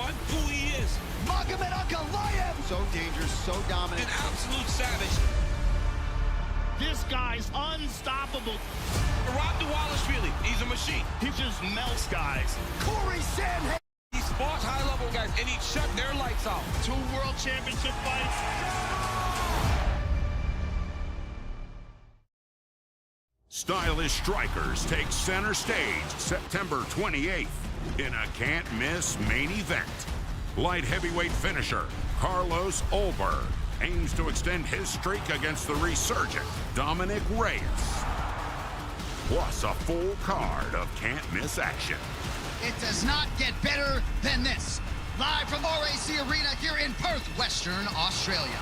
on who he is. So dangerous, so dominant. An absolute savage. This guy's unstoppable. Rob Dwalishvili, he's a machine. He just melts guys. Corey Sandhagen. He fought high-level guys, and he shut their lights out. 2 world championship fights. Stylish strikers take center stage September 28th in a can't-miss main event. Light heavyweight finisher Carlos Ulberg aims to extend his streak against the resurgent Dominic Reyes. Plus a full card of can't-miss action. It does not get better than this. Live from RAC Arena here in Perth, Western Australia.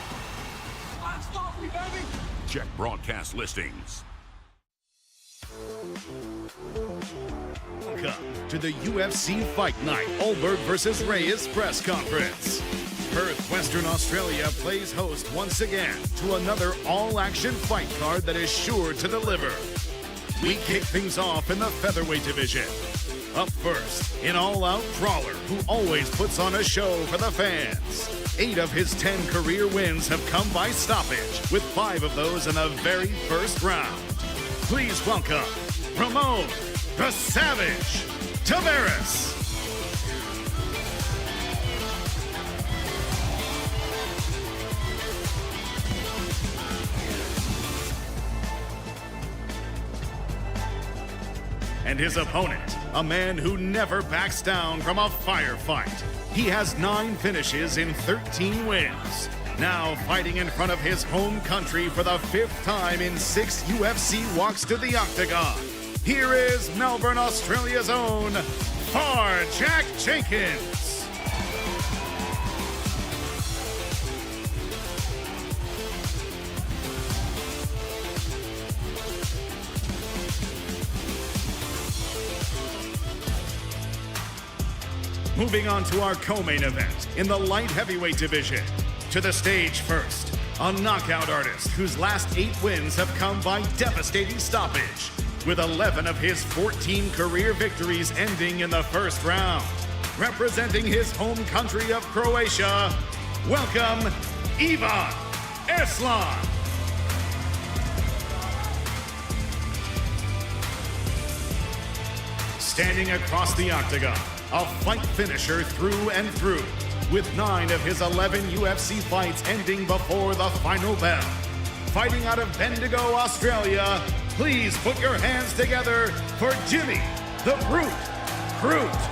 Stop me, baby! Check broadcast listings. Welcome to the UFC Fight Night Ulberg versus Reyes press conference. Perth, Western Australia plays host once again to another all-action fight card that is sure to deliver. We kick things off in the featherweight division. Up first, an all-out brawler who always puts on a show for the fans. 8 of his 10 career wins have come by stoppage, with 5 of those in the very first round. Please welcome Ramon the Savage Tavares. And his opponent, a man who never backs down from a firefight. He has 9 finishes in 13 wins. Now fighting in front of his home country for the 5th time in 6 UFC walks to the octagon. Here is Melbourne, Australia's own Jack Jenkins. Moving on to our co-main event in the light heavyweight division. To the stage first, a knockout artist whose last 8 wins have come by devastating stoppage, with 11 of his 14 career victories ending in the first round. Representing his home country of Croatia, welcome Ivan Erslan. Standing across the octagon, a fight finisher through and through, with 9 of his 11 UFC fights ending before the final bell. Fighting out of Bendigo, Australia, please put your hands together for Jimmy the Brute Crute.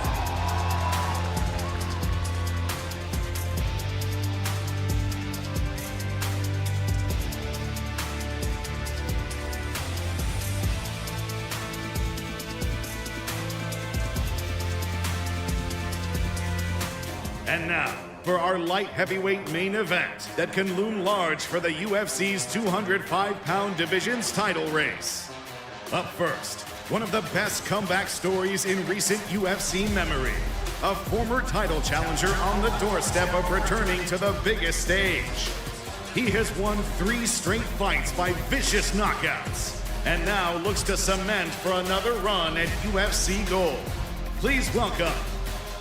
And now, for our light heavyweight main event that can loom large for the UFC's 205-pound division's title race. Up first, one of the best comeback stories in recent UFC memory. A former title challenger on the doorstep of returning to the biggest stage. He has won 3 straight fights by vicious knockouts, and now looks to cement for another run at UFC Gold. Please welcome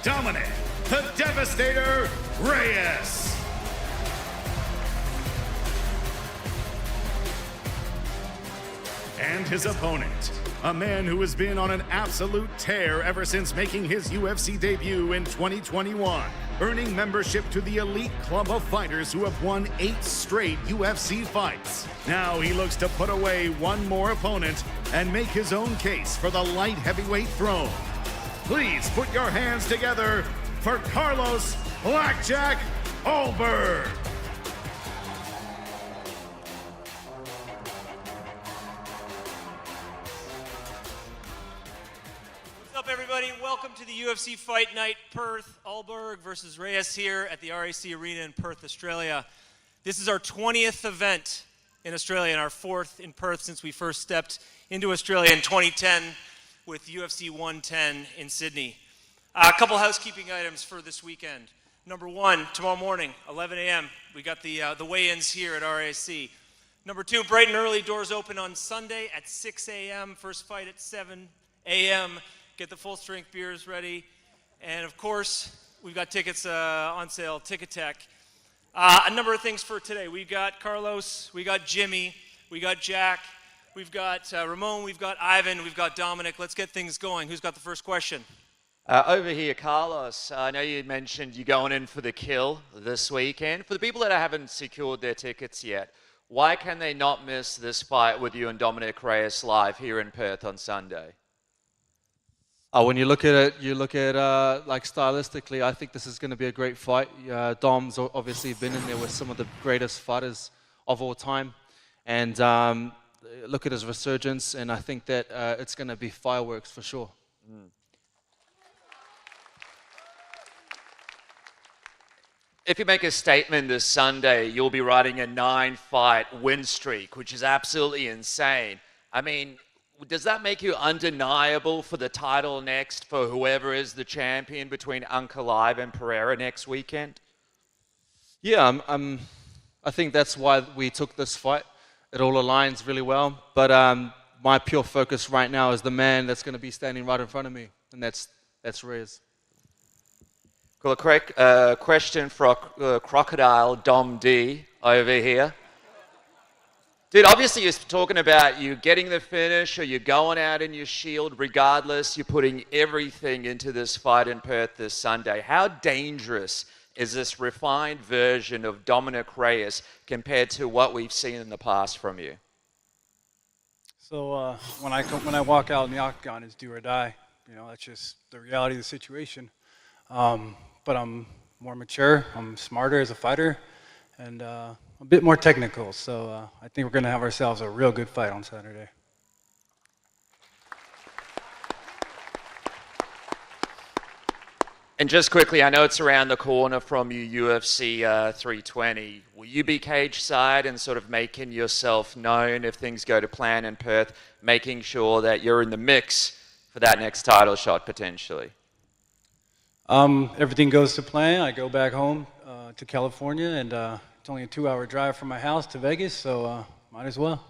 Dominic the Devastator Reyes. And his opponent, a man who has been on an absolute tear ever since making his UFC debut in 2021, earning membership to the elite club of fighters who have won 8 straight UFC fights. Now he looks to put away one more opponent and make his own case for the light heavyweight throne. Please put your hands together for Carlos Blackjack Ulberg. What's up, everybody? Welcome to the UFC Fight Night Perth. Ulberg versus Reyes here at the RAC Arena in Perth, Australia. This is our 20th event in Australia and our 4th in Perth since we first stepped into Australia in 2010 with UFC 110 in Sydney. A couple housekeeping items for this weekend. Number 1, tomorrow morning, 11 a.m., we got the weigh-ins here at RAC. Number 2, bright and early, doors open on Sunday at 6 a.m., first fight at 7 a.m. Get the full-strength beers ready. And, of course, We've got tickets on sale, Ticket Tech. A number of things for today. We got Carlos, we got Jimmy, we got Jack, we've got Ramon, we've got Ivan, we've got Dominic. Let's get things going. Who's got the first question? Over here, Carlos, I know you mentioned you're going in for the kill this weekend. For the people that haven't secured their tickets yet, why can they not miss this fight with you and Dominic Reyes live here in Perth on Sunday? When you look at it, like stylistically, I think this is going to be a great fight. Dom's obviously been in there with some of the greatest fighters of all time. And look at his resurgence, and I think that it's going to be fireworks for sure. If you make a statement this Sunday, you'll be riding a 9-fight win streak, which is absolutely insane. I mean, does that make you undeniable for the title next for whoever is the champion between Ankalaev and Pereira next weekend? Yeah, I think that's why we took this fight. It all aligns really well. But my pure focus right now is the man that's going to be standing right in front of me, and that's Reyes. Cool. Question for Crocodile Dom D over here. Dude, obviously you're talking about you getting the finish or you're going out in your shield. Regardless, you're putting everything into this fight in Perth this Sunday. How dangerous is this refined version of Dominic Reyes compared to what we've seen in the past from you? So when I walk out in the octagon, it's do or die. You know, that's just the reality of the situation. But I'm more mature, I'm smarter as a fighter, and a bit more technical. So I think we're going to have ourselves a real good fight on Saturday. And just quickly, I know it's around the corner from you, UFC 320. Will you be cage side and sort of making yourself known if things go to plan in Perth, making sure that you're in the mix for that next title shot potentially? Everything goes to plan. I go back home to California, and it's only a 2-hour drive from my house to Vegas, so might as well.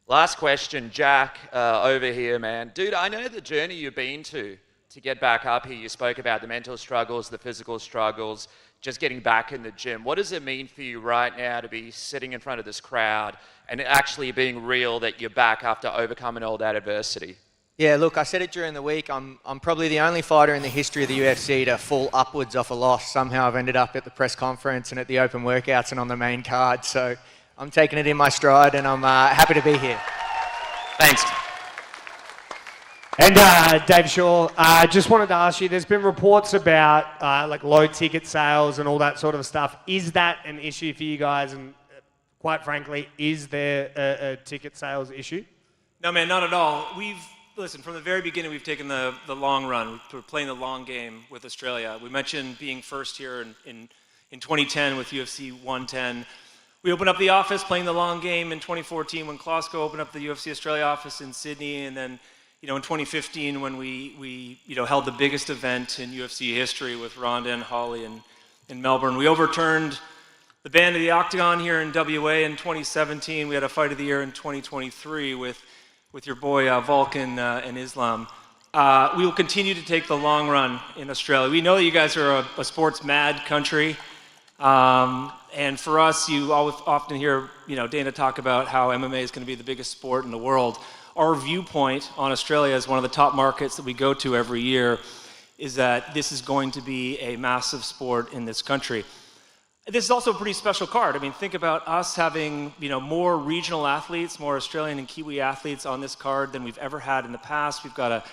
Last question, Jack, over here, man. Dude, I know the journey you've been to get back up here. You spoke about the mental struggles, the physical struggles, just getting back in the gym. What does it mean for you right now to be sitting in front of this crowd and actually being real that you're back after overcoming all that adversity? Yeah, look, I said it during the week. I'm probably the only fighter in the history of the UFC to fall upwards off a loss. Somehow I've ended up at the press conference and at the open workouts and on the main card. So I'm taking it in my stride, and I'm happy to be here. Thanks. And Dave Shaw, just wanted to ask you, there's been reports about like low ticket sales and all that sort of stuff. Is that an issue for you guys? And quite frankly, is there a ticket sales issue? No, man, not at all. Listen, from the very beginning, we've taken the long run. We're playing the long game with Australia. We mentioned being first here in 2010 with UFC 110. We opened up the office playing the long game in 2014 when Klosko opened up the UFC Australia office in Sydney, and then in 2015 when we held the biggest event in UFC history with Ronda and Holly in Melbourne. We overturned the ban of the Octagon here in WA in 2017. We had a fight of the year in 2023 with your boy Vulcan and Islam. We will continue to take the long run in Australia. We know that you guys are a sports mad country. And for us, you often hear Dana talk about how MMA is going to be the biggest sport in the world. Our viewpoint on Australia as one of the top markets that we go to every year is that this is going to be a massive sport in this country. This is also a pretty special card. I mean, think about us having, more regional athletes, more Australian and Kiwi athletes on this card than we've ever had in the past. We've got a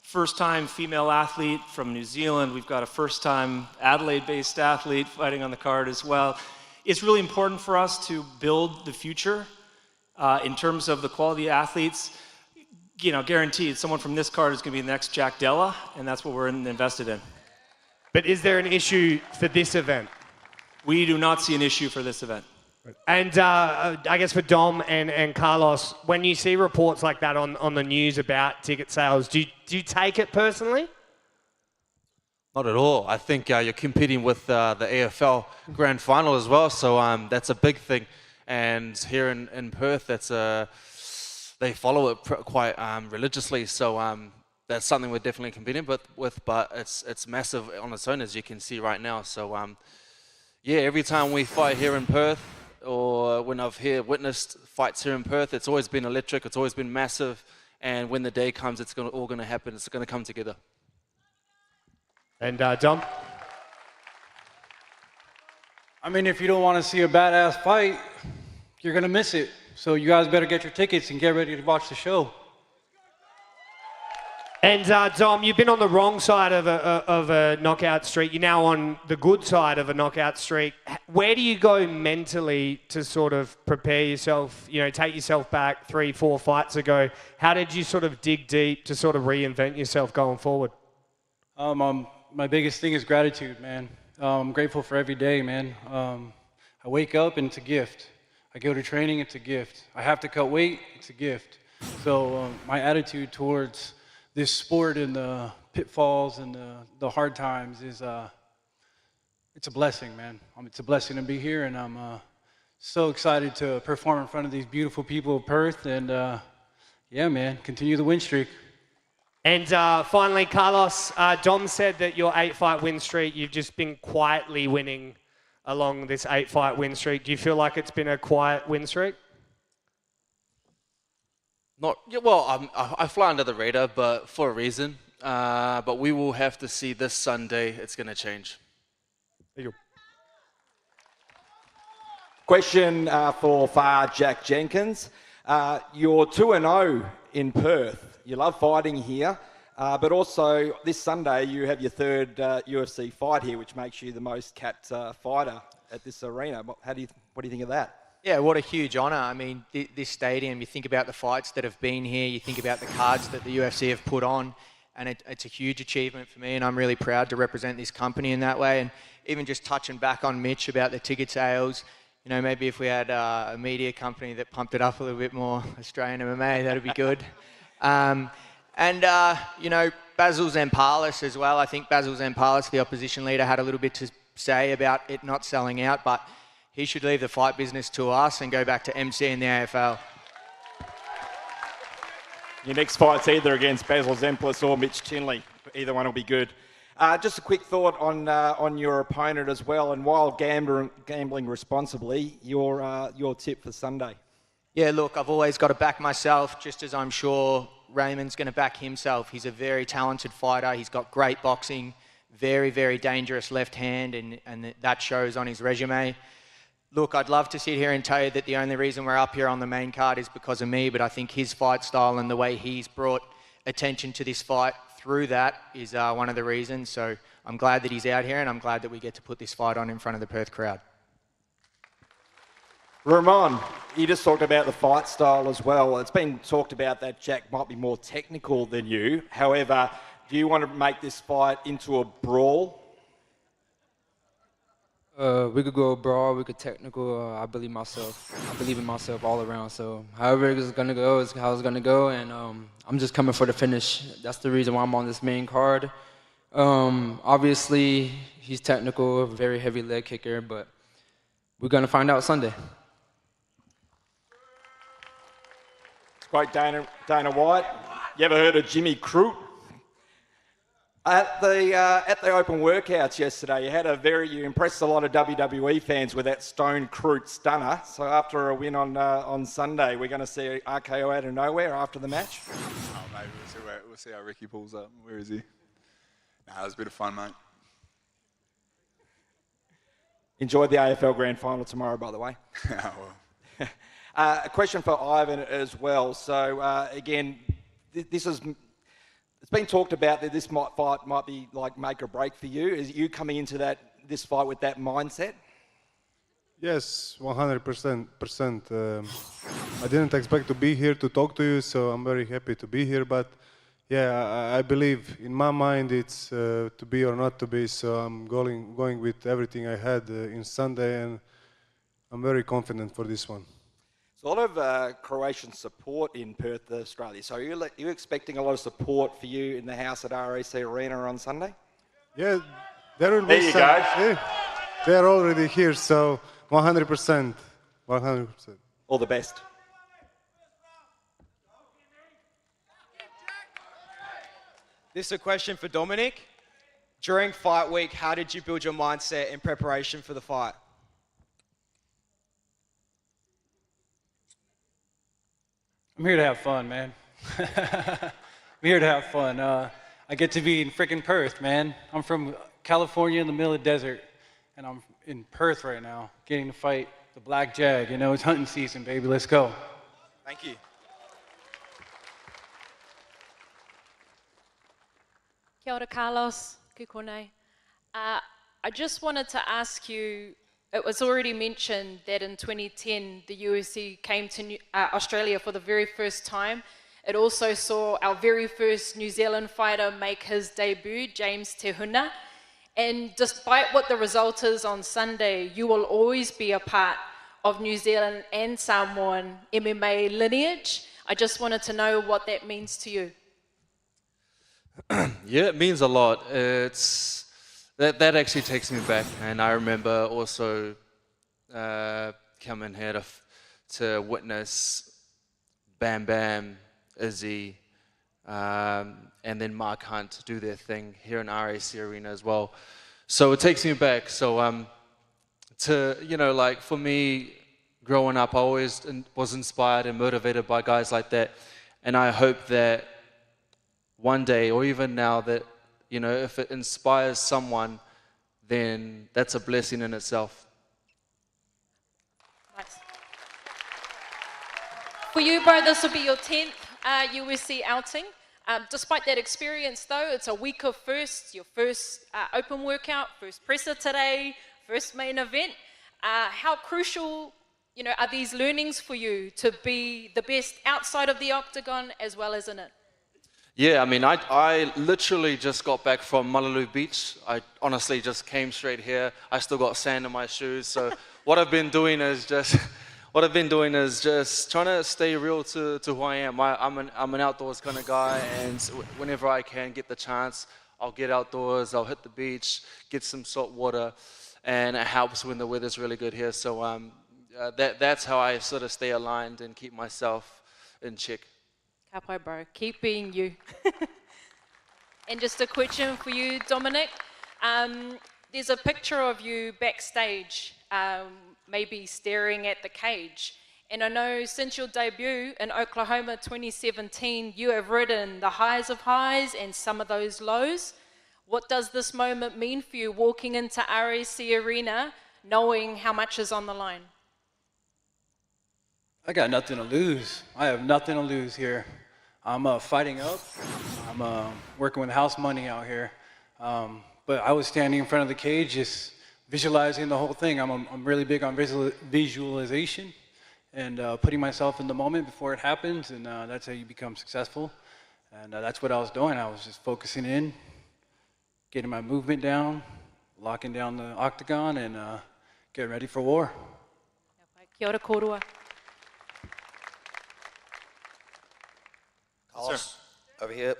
first-time female athlete from New Zealand. We've got a first-time Adelaide-based athlete fighting on the card as well. It's really important for us to build the future in terms of the quality of athletes. Guaranteed, someone from this card is going to be the next Jack Della, and that's what we're invested in. But is there an issue for this event? We do not see an issue for this event. And I guess for Dom and Carlos, when you see reports like that on the news about ticket sales, do you take it personally? Not at all. I think you're competing with the AFL Grand Final as well, so that's a big thing. And here in Perth, they follow it quite religiously, so that's something we're definitely competing with, but it's massive on its own, as you can see right now. So yeah, every time we fight here in Perth, or when I've witnessed fights here in Perth, it's always been electric, it's always been massive, and when the day comes, it's all going to happen, it's going to come together. And Dom? I mean, if you don't want to see a badass fight, you're going to miss it. So you guys better get your tickets and get ready to watch the show. And Dom, you've been on the wrong side of a knockout streak. You're now on the good side of a knockout streak. Where do you go mentally to sort of prepare yourself, you know, take yourself back 3-4 fights ago? How did you sort of dig deep to sort of reinvent yourself going forward? My biggest thing is gratitude, man. I'm grateful for every day, man. I wake up and it's a gift. I go to training, it's a gift. I have to cut weight, it's a gift. So my attitude towards this sport and the pitfalls and the hard times is, it's a blessing, man. It's a blessing to be here, and I'm so excited to perform in front of these beautiful people of Perth, and yeah, man, continue the win streak. And finally, Carlos, Dom said that your 8-fight win streak, you've just been quietly winning along this 8-fight win streak. Do you feel like it's been a quiet win streak? Well, I fly under the radar, but for a reason. But we will have to see this Sunday. It's going to change. There you go. Question for Far Jack Jenkins. You're 2-0 in Perth. You love fighting here, but also this Sunday you have your third UFC fight here, which makes you the most capped fighter at this arena. What do you think of that? Yeah, what a huge honour. I mean, this stadium, you think about the fights that have been here, you think about the cards that the UFC have put on, and it's a huge achievement for me, and I'm really proud to represent this company in that way. And even just touching back on Mitch about the ticket sales, you know, maybe if we had a media company that pumped it up a little bit more, Australian MMA, that'd be good. You know, Basil Zampalis as well. I think Basil Zampalis, the opposition leader, had a little bit to say about it not selling out, but he should leave the fight business to us and go back to MC in the AFL. Your next fight's either against Basil Zampalis or Mitch Tinley. Either one will be good. Just a quick thought on your opponent as well, and while gambling responsibly, your tip for Sunday. Yeah, look, I've always got to back myself, just as I'm sure Raymond's going to back himself. He's a very talented fighter. He's got great boxing, very, very dangerous left hand, and that shows on his resume. Look, I'd love to sit here and tell you that the only reason we're up here on the main card is because of me, but I think his fight style and the way he's brought attention to this fight through that is one of the reasons. So I'm glad that he's out here, and I'm glad that we get to put this fight on in front of the Perth crowd. Ramon, you just talked about the fight style as well. It's been talked about that Jack might be more technical than you. However, do you want to make this fight into a brawl? We could go brawl, we could technical. I believe myself. I believe in myself all around. So however it's gonna go is how it's gonna go, and I'm just coming for the finish. That's the reason why I'm on this main card. Obviously, he's technical, a very heavy leg kicker, but we're gonna find out Sunday. It's great, Dana White. You ever heard of Jimmy Crute? At the open workouts yesterday, you impressed a lot of WWE fans with that Stone Crute stunner. So after a win on Sunday, we're going to see RKO out of nowhere after the match. Oh, maybe we'll see how Ricky pulls up. Where is he? Nah, it was a bit of fun, mate. Enjoy the AFL Grand Final tomorrow, by the way. Oh, well. A question for Ivan as well. So again, it's been talked about that this fight might be like make or break for you. Is you coming into this fight with that mindset? Yes, 100%. I didn't expect to be here to talk to you, so I'm very happy to be here. But yeah, I believe in my mind it's to be or not to be. So I'm going with everything I had in Sunday, and I'm very confident for this one. A lot of Croatian support in Perth, Australia. So are you expecting a lot of support for you in the house at RAC Arena on Sunday? Yeah, there will be there you some. go. Yeah, they're already here, so 100%. 100%. All the best. This is a question for Dominic. During fight week, how did you build your mindset in preparation for the fight? I'm here to have fun, man. I'm here to have fun. I get to be in freaking Perth, man. I'm from California in the middle of the desert, and I'm in Perth right now, getting to fight the Black Jag. You know, it's hunting season, baby. Let's go. Thank you. Kia ora, Carlos. Ki konei. I just wanted to ask you, it was already mentioned that in 2010, the UFC came to Australia for the very first time. It also saw our very first New Zealand fighter make his debut, James Te Huna. And despite what the result is on Sunday, you will always be a part of New Zealand and Samoan MMA lineage. I just wanted to know what that means to you. Yeah, it means a lot. It's that actually takes me back, and I remember also coming here to witness Bam Bam, Izzy, and then Mark Hunt do their thing here in RAC Arena as well. So it takes me back. So like for me, growing up, I always was inspired and motivated by guys like that, and I hope that one day, or even now, that if it inspires someone, then that's a blessing in itself. Nice. For you, bro, this will be your 10th UFC outing. Despite that experience, though, it's a week of firsts, your first open workout, first presser today, first main event. How crucial, are these learnings for you to be the best outside of the octagon as well as in it? Yeah, I mean, I literally just got back from Mullaloo Beach. I honestly just came straight here. I still got sand in my shoes. So what I've been doing is just trying to stay real to who I am. I'm an outdoors kind of guy, and whenever I can get the chance, I'll get outdoors, I'll hit the beach, get some salt water, and it helps when the weather's really good here. So that's how I sort of stay aligned and keep myself in check. Kapai, bro. Keep being you. And just a question for you, Dominic. There's a picture of you backstage, maybe staring at the cage. And I know since your debut in Oklahoma 2017, you have ridden the highs of highs and some of those lows. What does this moment mean for you walking into RAC Arena, knowing how much is on the line? I got nothing to lose. I have nothing to lose here. I'm fighting up. I'm working with house money out here. But I was standing in front of the cage just visualizing the whole thing. I'm really big on visualization and putting myself in the moment before it happens, and that's how you become successful. And that's what I was doing. I was just focusing in, getting my movement down, locking down the octagon, and getting ready for war. Kia ora korua. Carlos, over here.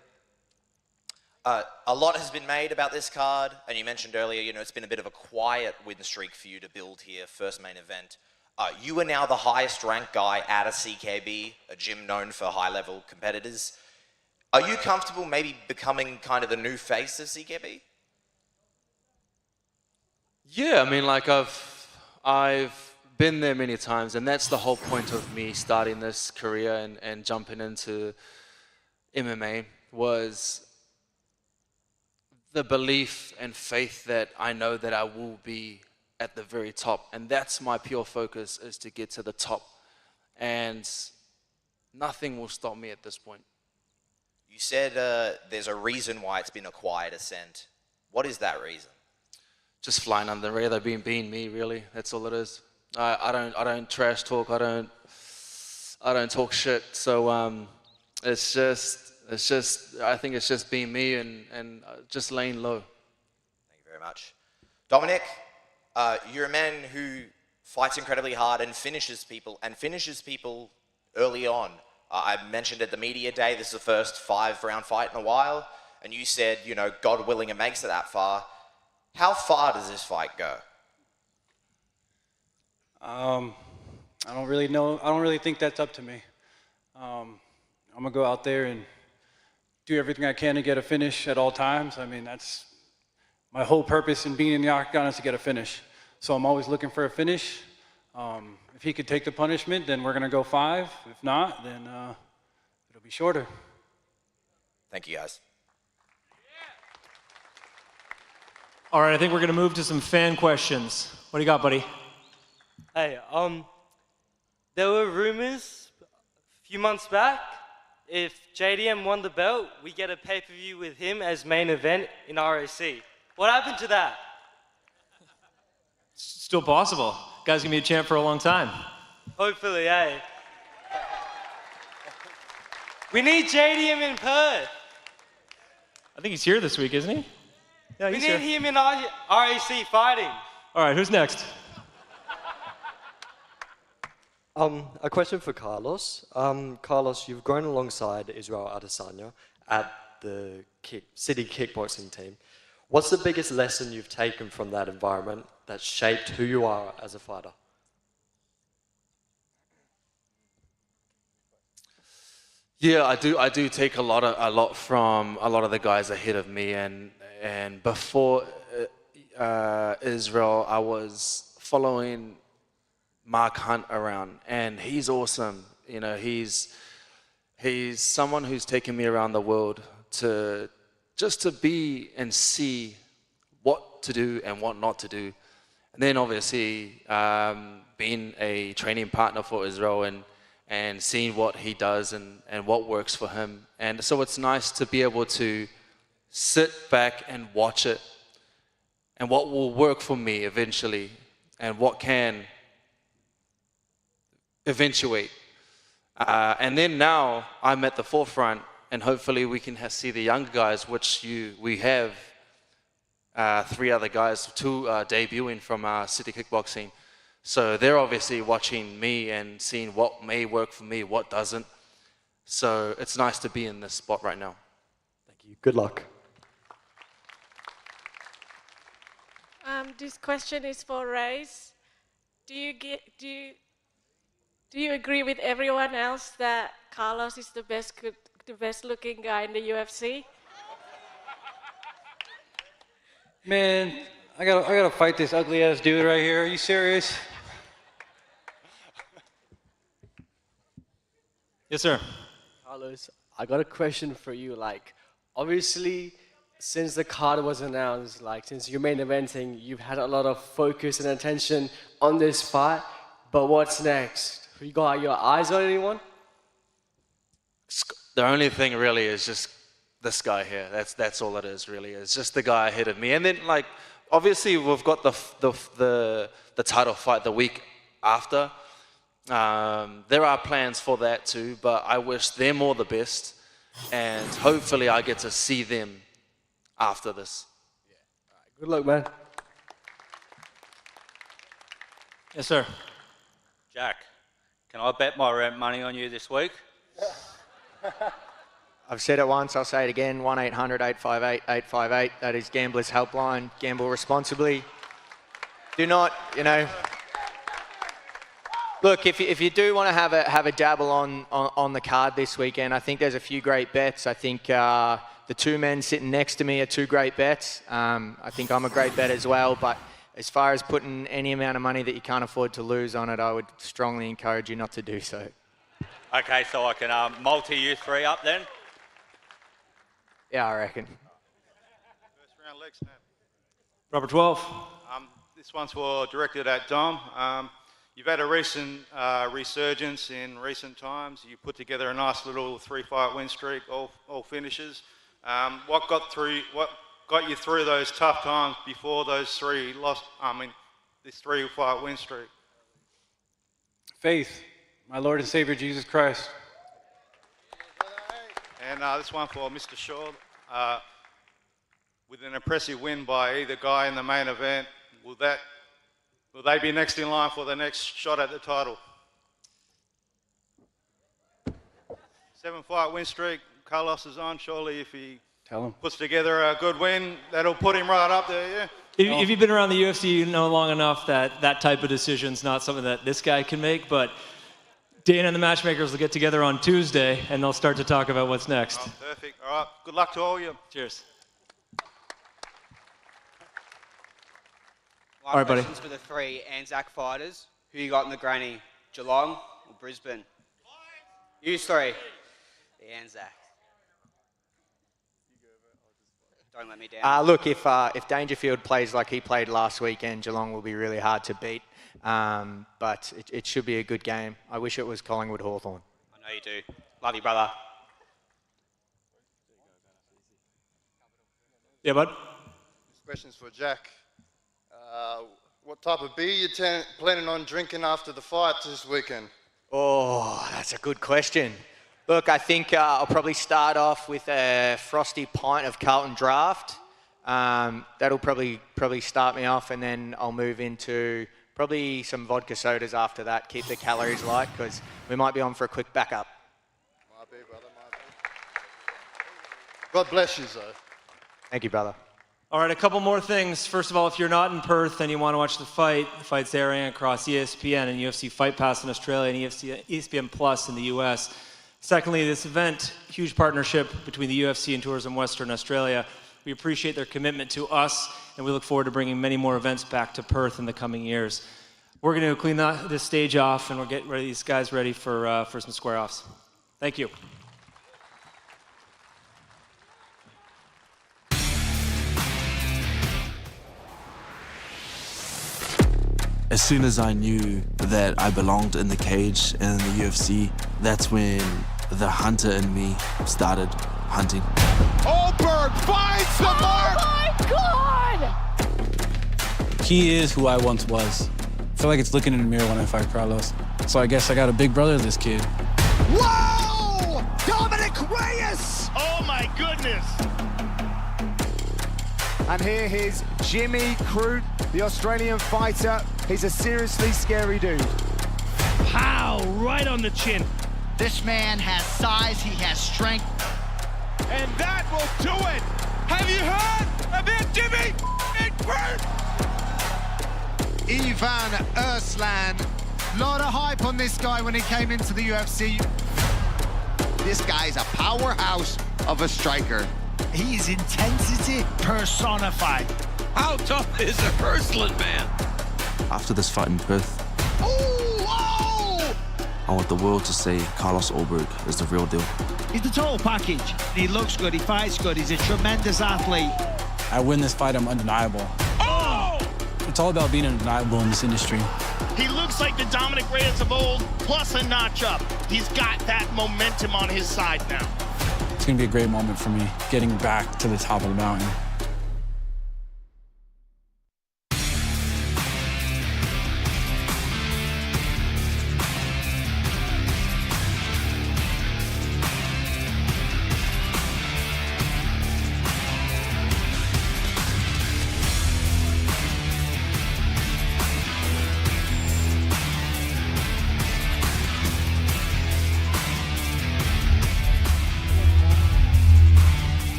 A lot has been made about this card, and you mentioned earlier, it's been a bit of a quiet win streak for you to build here, first main event. You are now the highest ranked guy at a CKB, a gym known for high-level competitors. Are you comfortable maybe becoming kind of the new face of CKB? Yeah, I mean, like I've been there many times, and that's the whole point of me starting this career and jumping into MMA, was the belief and faith that I know that I will be at the very top, and that's my pure focus, is to get to the top, and nothing will stop me at this point. You said there's a reason why it's been a quiet ascent. What is that reason? Just flying under the radar, being me, really. That's all it is. I don't trash talk. I don't talk shit. So it's just I think it's just being me and just laying low. Thank you very much. Dominic, you're a man who fights incredibly hard and finishes people early on. I mentioned at the media day, this is the first 5-round fight in a while, and you said, God willing, it makes it that far. How far does this fight go? I don't really know. I don't really think that's up to me. I'm gonna go out there and do everything I can to get a finish at all times. I mean, that's my whole purpose in being in the octagon is to get a finish. So I'm always looking for a finish. If he could take the punishment, then we're going to go 5. If not, then it'll be shorter. Thank you, guys. All right, I think we're going to move to some fan questions. What do you got, buddy? Hey, there were rumors a few months back, if JDM won the belt, we get a pay-per-view with him as main event in RAC. What happened to that? Still possible. Guy's going to be a champ for a long time. Hopefully, hey. We need JDM in Perth. I think he's here this week, isn't he? Yeah, We he's need here. him in RAC fighting. All right, who's next? A question for Carlos. Carlos, you've grown alongside Israel Adesanya at the city kickboxing team. What's the biggest lesson you've taken from that environment that shaped who you are as a fighter? Yeah, I do take a lot from a lot of the guys ahead of me, and before Israel, I was following Mark Hunt around, and he's awesome. You know, he's someone who's taken me around the world to be and see what to do and what not to do. And then obviously being a training partner for Israel and seeing what he does and what works for him. And so it's nice to be able to sit back and watch it and what will work for me eventually and what can eventuate. And then now I'm at the forefront, and hopefully we can see the younger guys, which we have 3 other guys, 2 debuting from city kickboxing. So they're obviously watching me and seeing what may work for me, what doesn't. So it's nice to be in this spot right now. Thank you. Good luck. This question is for Reyes. Do you agree with everyone else that Carlos is the best looking guy in the UFC? Man, I gotta fight this ugly ass dude right here. Are you serious? Yes, sir. Carlos, I got a question for you. Like, obviously, since the card was announced, like, since you're main eventing, you've had a lot of focus and attention on this fight. But what's next? You got your eyes on anyone? The only thing really is just this guy here. That's all it is really. It's just the guy ahead of me. And then like obviously we've got the title fight the week after. There are plans for that too, but I wish them all the best, and hopefully I get to see them after this. Yeah. All right. Good luck, man. Yes, sir. Jack, can I bet my rent money on you this week? I've said it once, I'll say it again, 1-800-858-858. That is Gamblers Helpline. Gamble responsibly. Do not, look, if you do want to have a dabble on the card this weekend, I think there's a few great bets. I think the 2 men sitting next to me are 2 great bets. I think I'm a great bet as well, but as far as putting any amount of money that you can't afford to lose on it, I would strongly encourage you not to do so. Okay, so I can multi you 3 up then? Yeah, I reckon. First round leg snap. Robert 12. This one's directed at Dom. You've had a recent resurgence in recent times. You put together a nice little 3-fight win streak, all finishes. What got you through those tough times before those 3 this 3-fight win streak? Faith, my Lord and Savior Jesus Christ. And this one for Mr. Shaw. With an impressive win by either guy in the main event, will they be next in line for the next shot at the title? 7-fight win streak, Carlos is on. Surely if he puts together a good win, that'll put him right up there, yeah? If you've been around the UFC, you know long enough that that type of decision's not something that this guy can make, but Dana and the matchmakers will get together on Tuesday, and they'll start to talk about what's next. Oh, perfect. All right. Good luck to all of you. Cheers. All right, buddy. Questions for the three Anzac fighters. Who you got in the granny? Geelong or Brisbane? You three. The Anzacs. Don't let me down. Look, if Dangerfield plays like he played last weekend, Geelong will be really hard to beat. But it should be a good game. I wish it was Collingwood Hawthorn. I know you do. Love you, brother. Yeah, bud. This question's for Jack. What type of beer you planning on drinking after the fight this weekend? Oh, that's a good question. Look, I think I'll probably start off with a frosty pint of Carlton Draft. That'll probably start me off, and then I'll move into probably some vodka sodas after that. Keep the calories light, because we might be on for a quick backup. Might be, brother, might be. God bless you, sir. Thank you, brother. All right, a couple more things. First of all, if you're not in Perth and you want to watch the fight's airing across ESPN and UFC Fight Pass in Australia and ESPN Plus in the US. Secondly, this event, huge partnership between the UFC and Tourism Western Australia. We appreciate their commitment to us, and we look forward to bringing many more events back to Perth in the coming years. We're going to clean this stage off, and we'll get these guys ready for some square-offs. Thank you. As soon as I knew that I belonged in the cage and in the UFC, that's when the hunter in me started hunting. Ulberg finds the mark! Oh my God! He is who I once was. I feel like it's looking in the mirror when I fight Carlos. So I guess I got a big brother, this kid. Whoa! Dominic Reyes! Oh my goodness! And here is Jimmy Crute, the Australian fighter. He's a seriously scary dude. Pow! Right on the chin. This man has size, he has strength. And that will do it! Have you heard about Jimmy Crute? Ivan Erslan. Lot of hype on this guy when he came into the UFC. This guy's a powerhouse of a striker. He is intensity personified. How tough is a Erslan man? After this fight in Perth, Oh! I want the world to say Carlos Ulberg is the real deal. He's the total package. He looks good, he fights good, he's a tremendous athlete. I win this fight, I'm undeniable. Oh! It's all about being undeniable in this industry. He looks like the Dominic Reyes of old, plus a notch up. He's got that momentum on his side now. It's gonna be a great moment for me, getting back to the top of the mountain.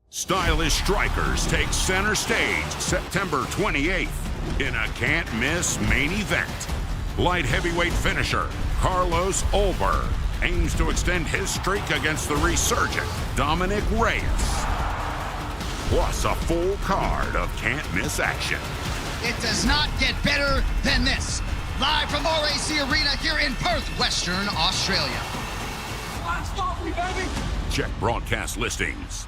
Stylish Strikers take center stage September 28th in a can't-miss main event. Light heavyweight finisher Carlos Ulberg aims to extend his streak against the resurgent Dominic Reyes. Plus a full card of can't miss action. It does not get better than this. Live from RAC Arena here in Perth, Western Australia. Check broadcast listings